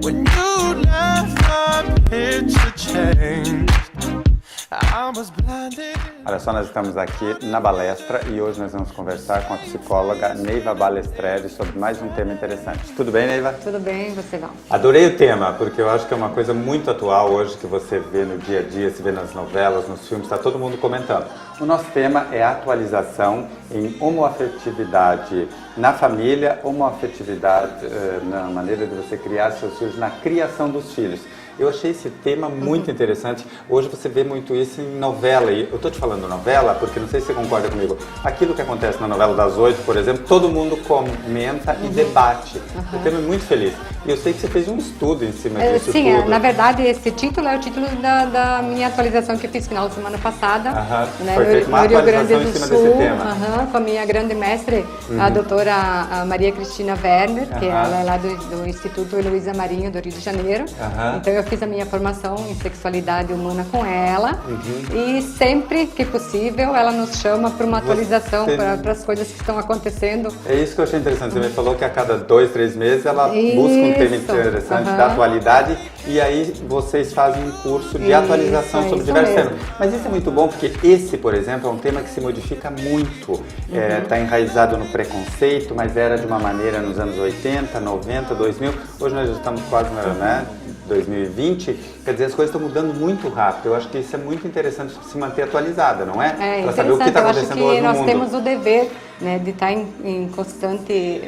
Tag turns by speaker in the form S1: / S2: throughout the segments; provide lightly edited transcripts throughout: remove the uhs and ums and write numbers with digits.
S1: when you left, my picture changed. I was blinded.
S2: Olha só, nós estamos aqui na Balestra e hoje nós vamos conversar com a psicóloga Neiva Balestreri sobre mais um tema interessante. Tudo bem, Neiva?
S3: Tudo bem, você não?
S2: Adorei o tema, porque eu acho que é uma coisa muito atual hoje que você vê no dia a dia, se vê nas novelas, nos filmes, está todo mundo comentando. O nosso tema é atualização em homoafetividade na família, homoafetividade na maneira de você criar seus filhos, na criação dos filhos. Eu achei esse tema muito interessante. Hoje você vê muito isso em novela. E eu estou te falando novela porque não sei se você concorda comigo. Aquilo que acontece na novela das 8, por exemplo, todo mundo comenta e debate. O tema é muito feliz. E eu sei que você fez um estudo em cima disso
S3: sim,
S2: tudo.
S3: na verdade esse título é o título da minha atualização que eu fiz final de semana passada.
S2: Né, foi feita uma atualização em cima desse tema.
S3: Com a minha grande mestre, a doutora Maria Cristina Werner, que ela é lá do Instituto Heloísa Marinho, do Rio de Janeiro. Então eu fiz a minha formação em sexualidade humana com ela e sempre que possível ela nos chama para uma atualização para as coisas que estão acontecendo.
S2: É isso que eu achei interessante. Você me falou que a cada 2, 3 meses ela busca um tema interessante da atualidade e aí vocês fazem um curso de atualização sobre diversos temas. Mas isso é muito bom porque esse, por exemplo, é um tema que se modifica muito. Está enraizado no preconceito, mas era de uma maneira nos anos 80, 90, 2000. Hoje nós já estamos quase, 2020, quer dizer, as coisas estão mudando muito rápido. Eu acho que isso é muito interessante se manter atualizada, não é?
S3: Para saber o que está acontecendo hoje no mundo. Eu acho que nós temos o dever, né, de estar em constante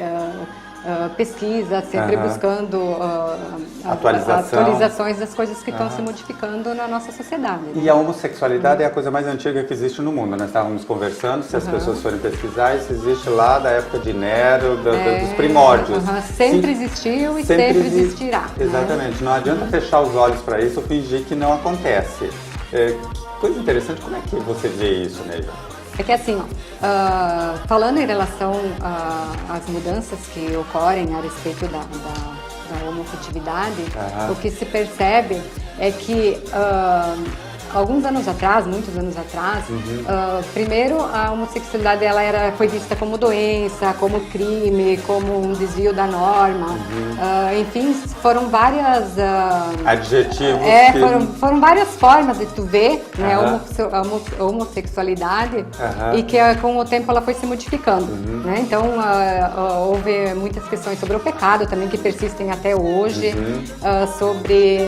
S3: pesquisa, sempre buscando atualizações das coisas que estão se modificando na nossa sociedade. Né?
S2: E a homossexualidade é a coisa mais antiga que existe no mundo. Nós estávamos conversando, se as pessoas forem pesquisar, isso existe lá da época de Nero, dos primórdios.
S3: Sempre existiu e sempre existirá.
S2: Exatamente. Não adianta fechar os olhos para isso ou fingir que não acontece. Que coisa interessante, como é que você vê isso, Neiva?
S3: É que assim, falando em relação às mudanças que ocorrem a respeito da homoafetividade, o que se percebe é que alguns anos atrás, muitos anos atrás, primeiro a homossexualidade ela foi vista como doença, como crime, como um desvio da norma, enfim, foram várias
S2: adjetivos.
S3: Foram várias formas de tu ver, né, a homossexualidade e que com o tempo ela foi se modificando, né? Então houve muitas questões sobre o pecado também que persistem até hoje, sobre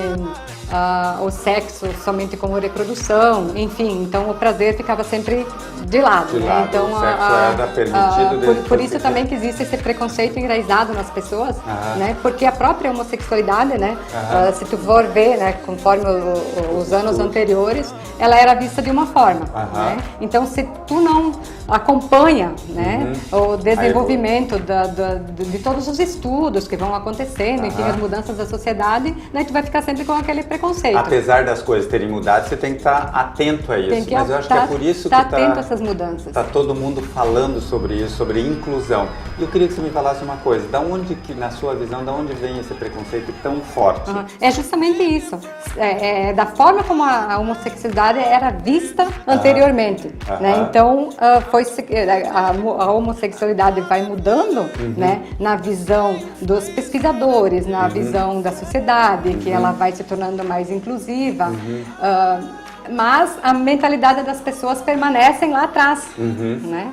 S3: o sexo somente como reprodução, enfim, então o prazer ficava sempre de lado. Né? Então,
S2: o sexo era permitido
S3: por isso também que existe esse preconceito enraizado nas pessoas, né? Porque a própria homossexualidade, né? Se tu for ver, né, conforme os anos anteriores, ela era vista de uma forma. Né? Então, se tu não acompanha, né, o desenvolvimento de todos os estudos que vão acontecendo, enfim, as mudanças da sociedade, né, tu vai ficar sempre com aquele preconceito.
S2: Apesar das coisas terem mudado, você tem que estar atento a isso. Mas eu acho que é por isso que
S3: atento a essas mudanças.
S2: Está todo mundo falando sobre isso, sobre inclusão. E eu queria que você me falasse uma coisa. Da onde que, na sua visão, da onde vem esse preconceito tão forte?
S3: É justamente isso. Da forma como a homossexualidade era vista anteriormente. Né? Então, a homossexualidade vai mudando, né, na visão dos pesquisadores, na visão da sociedade, que ela vai se tornando mais inclusiva, mas a mentalidade das pessoas permanecem lá atrás, né?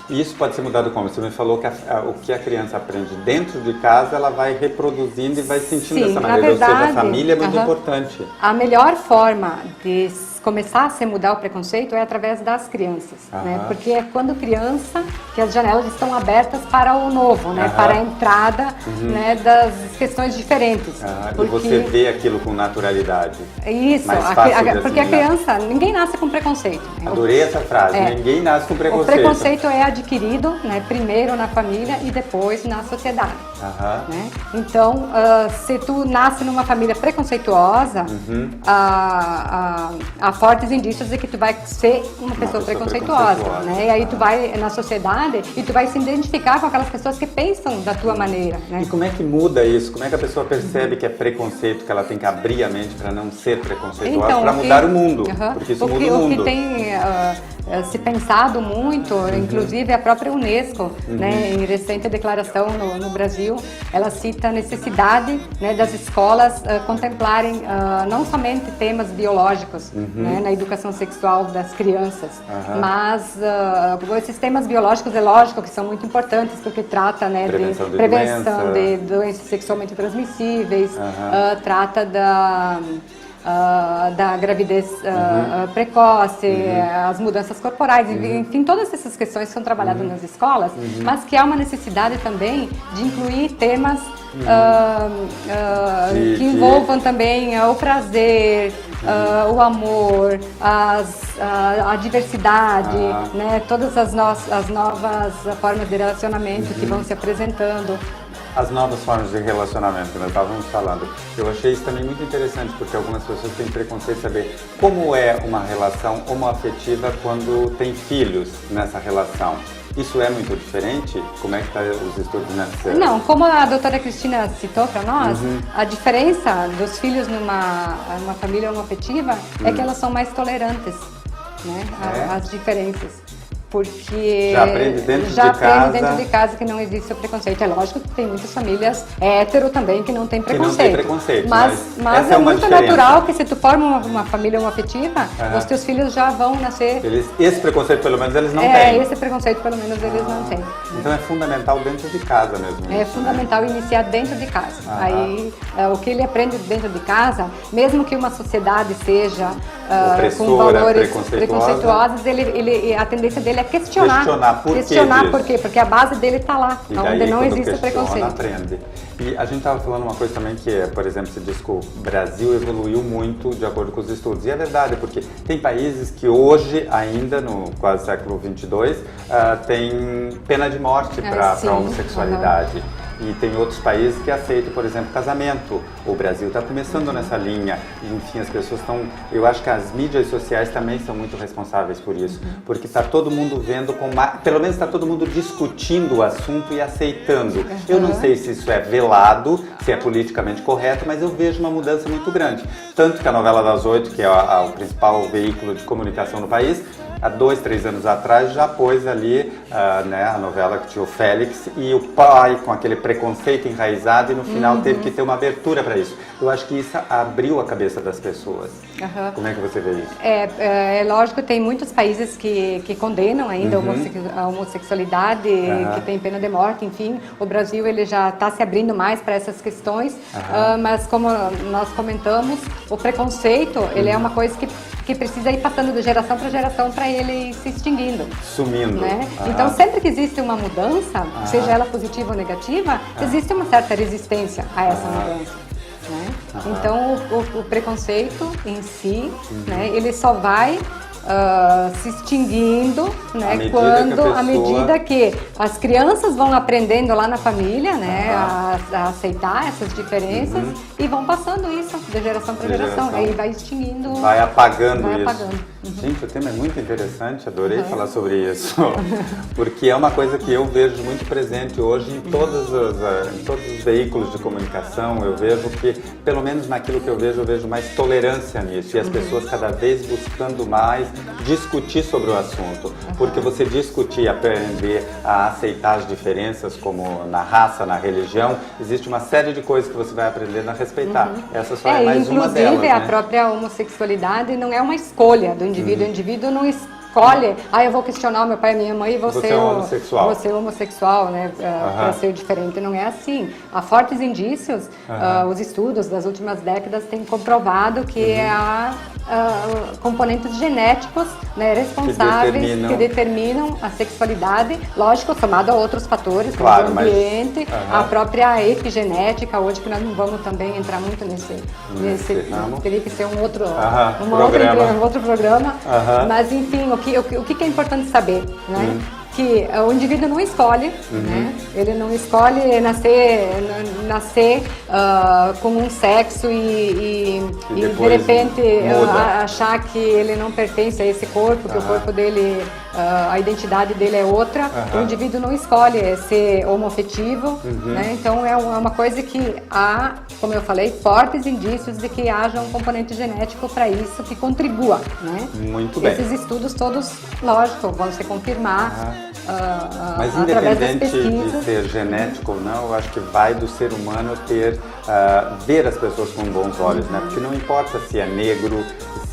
S2: E isso pode ser mudado como? Você me falou que o que a criança aprende dentro de casa, ela vai reproduzindo e vai sentindo dessa maneira. Ou seja, a família é muito importante.
S3: A melhor forma de começar a se mudar o preconceito é através das crianças, né? Porque é quando criança que as janelas estão abertas para o novo, né? Para a entrada, né, das questões diferentes.
S2: Porque... E você vê aquilo com naturalidade.
S3: Isso, porque a criança, ninguém nasce com preconceito. Né?
S2: Adorei essa frase, ninguém nasce com preconceito.
S3: O preconceito é adquirido, né, primeiro na família e depois na sociedade. Né? Então, se tu nasce numa família preconceituosa, há fortes indícios de que tu vai ser uma pessoa preconceituosa, né? E aí tu vai na sociedade e tu vai se identificar com aquelas pessoas que pensam da tua maneira, né?
S2: E como é que muda isso? Como é que a pessoa percebe que é preconceito, que ela tem que abrir a mente para não ser preconceituosa, para mudar o mundo? Porque isso muda o mundo.
S3: O que tem se pensado muito, inclusive a própria Unesco, né, em recente declaração no Brasil, ela cita a necessidade, né, das escolas contemplarem não somente temas biológicos, né, na educação sexual das crianças, mas esses temas biológicos, é lógico que são muito importantes, porque trata, né, de prevenção de doenças sexualmente transmissíveis, trata da gravidez precoce, as mudanças corporais, enfim, todas essas questões são trabalhadas nas escolas, mas que há uma necessidade também de incluir temas que envolvam também o prazer, o amor, a diversidade, né, todas as novas formas de relacionamento que vão se apresentando.
S2: As novas formas de relacionamento que nós estávamos falando. Eu achei isso também muito interessante, porque algumas pessoas têm preconceito de saber como é uma relação homoafetiva quando tem filhos nessa relação. Isso é muito diferente? Como é que estão os estudos nessa?
S3: Não, como a doutora Cristina citou para nós, a diferença dos filhos numa família homoafetiva é que elas são mais tolerantes, né, às diferenças. Porque
S2: já aprende dentro de casa
S3: que não existe o preconceito. É lógico que tem muitas famílias hétero também que não tem preconceito.
S2: Que não tem preconceito,
S3: mas é muito natural que se tu forma uma família homoafetiva, os teus filhos já vão nascer...
S2: Esse preconceito pelo menos eles não têm.
S3: Esse preconceito pelo menos eles não têm.
S2: Então é fundamental dentro de casa mesmo.
S3: É fundamental iniciar dentro de casa. Aí o que ele aprende dentro de casa, mesmo que uma sociedade seja com valores preconceituosos, a tendência dele é questionar por quê? Porque a base dele está lá, onde não existe o preconceito.
S2: Aprende. E a gente estava falando uma coisa também que é, por exemplo, se diz que o Brasil evoluiu muito de acordo com os estudos. E é verdade, porque tem países que hoje, ainda no quase século 22, tem pena de morte para a homossexualidade. E tem outros países que aceitam, por exemplo, casamento. O Brasil está começando nessa linha. E, enfim, as pessoas estão... Eu acho que as mídias sociais também são muito responsáveis por isso. Porque está todo mundo vendo, pelo menos está todo mundo discutindo o assunto e aceitando. Eu não sei se isso é velado, se é politicamente correto, mas eu vejo uma mudança muito grande. Tanto que a novela das 8, que é o principal veículo de comunicação no país, há 2, 3 anos atrás já pôs ali né, a novela que tinha o Félix e o pai com aquele preconceito enraizado e no final teve que ter uma abertura para isso. Eu acho que isso abriu a cabeça das pessoas. Como é que você vê isso?
S3: É lógico, tem muitos países que condenam ainda a homossexualidade, que tem pena de morte, enfim. O Brasil ele já está se abrindo mais para essas questões, mas como nós comentamos, o preconceito ele é uma coisa que precisa ir passando de geração para geração para ele ir se extinguindo.
S2: Sumindo.
S3: Né? Então, sempre que existe uma mudança, seja ela positiva ou negativa, existe uma certa resistência a essa mudança. Né? Então, o preconceito em si, né, ele só vai se extinguindo, né, à medida que as crianças vão aprendendo lá na família, né, a aceitar essas diferenças e vão passando isso de geração para geração. Aí vai extinguindo,
S2: vai apagando isso. Gente, o tema é muito interessante, adorei falar sobre isso, porque é uma coisa que eu vejo muito presente hoje em todos os veículos de comunicação. Eu vejo que, pelo menos naquilo que eu vejo mais tolerância nisso e as pessoas cada vez buscando mais discutir sobre o assunto, porque você discutir, aprender a aceitar as diferenças, como na raça, na religião, existe uma série de coisas que você vai aprendendo a respeitar. Essa só é mais uma delas.
S3: Inclusive, a própria homossexualidade não é uma escolha do indivíduo. O indivíduo não escolhe, eu vou questionar o meu pai e minha mãe e você é homossexual, né, para ser diferente. Não é assim. Há fortes indícios, os estudos das últimas décadas têm comprovado que há componentes genéticos, né, responsáveis que determinam a sexualidade, lógico, somado a outros fatores, como o ambiente, a própria epigenética, hoje que nós não vamos também entrar muito nesse teria que ser um outro programa, mas enfim, o que é importante saber, né? Que o indivíduo não escolhe, né? Ele não escolhe nascer com um sexo e de repente achar que ele não pertence a esse corpo, que o corpo dele a identidade dele é outra, o indivíduo não escolhe ser homoafetivo, né? Então é uma coisa que há, como eu falei, fortes indícios de que haja um componente genético para isso que contribua, né?
S2: Muito bem.
S3: Esses estudos todos, lógico, vão se confirmar
S2: Mas
S3: através das
S2: independente de
S3: pesquisas.
S2: ser genético ou não, eu acho que vai do ser humano ver as pessoas com bons olhos, né? Porque não importa se é negro,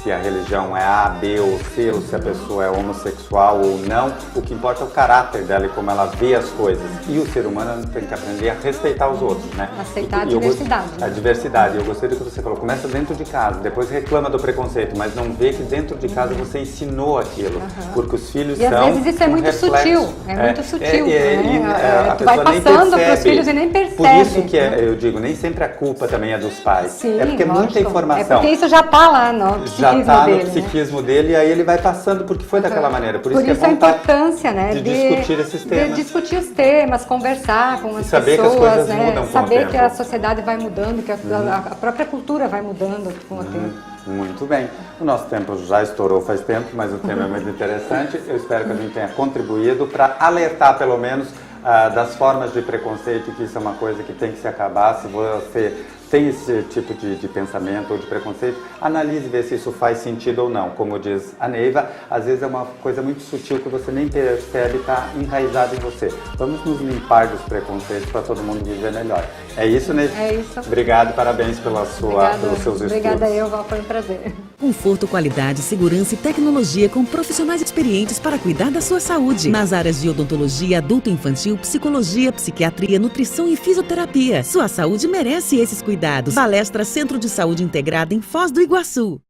S2: se a religião é A, B ou C, ou se a pessoa é homossexual ou não, o que importa é o caráter dela e como ela vê as coisas. E o ser humano tem que aprender a respeitar os outros, né?
S3: Aceitar a diversidade.
S2: A diversidade. Eu gostei do que você falou. Começa dentro de casa, depois reclama do preconceito, mas não vê que dentro de casa você ensinou aquilo. Porque os filhos
S3: E
S2: são
S3: às vezes isso é muito
S2: reflexo.
S3: sutil, muito sutil.
S2: A
S3: Tu vai
S2: pessoa nem
S3: passando para os
S2: percebe.
S3: filhos e nem percebe.
S2: Por isso que eu digo, nem sempre a culpa também é dos pais.
S3: Sim,
S2: é porque é muita
S3: lógico.
S2: informação.
S3: É porque isso já está lá no
S2: Já
S3: psiquismo
S2: está no
S3: dele, né?
S2: psiquismo dele e aí ele vai passando porque foi daquela maneira. Por isso, que é
S3: a
S2: vontade
S3: importância, né,
S2: de discutir esses temas.
S3: De discutir os temas, conversar com as
S2: saber
S3: pessoas,
S2: que as coisas
S3: né?
S2: mudam com o
S3: Saber
S2: tempo.
S3: que a sociedade vai mudando, que a própria cultura vai mudando com o tempo.
S2: Muito bem. O nosso tempo já estourou faz tempo, mas o tema é muito interessante. Eu espero que a gente tenha contribuído para alertar, pelo menos, das formas de preconceito, que isso é uma coisa que tem que se acabar. Se você tem esse tipo de pensamento ou de preconceito, analise e vê se isso faz sentido ou não. Como diz a Neiva, às vezes é uma coisa muito sutil que você nem percebe, está enraizado em você. Vamos nos limpar dos preconceitos para todo mundo viver melhor. É isso, Neiva?
S3: É isso.
S2: Obrigado, parabéns pelos seus estudos.
S3: Obrigada eu, Val, foi um prazer.
S4: Conforto, qualidade, segurança e tecnologia com profissionais experientes para cuidar da sua saúde. Nas áreas de odontologia, adulto e infantil, psicologia, psiquiatria, nutrição e fisioterapia. Sua saúde merece esses cuidados. Palestra Centro de Saúde Integrada em Foz do Iguaçu.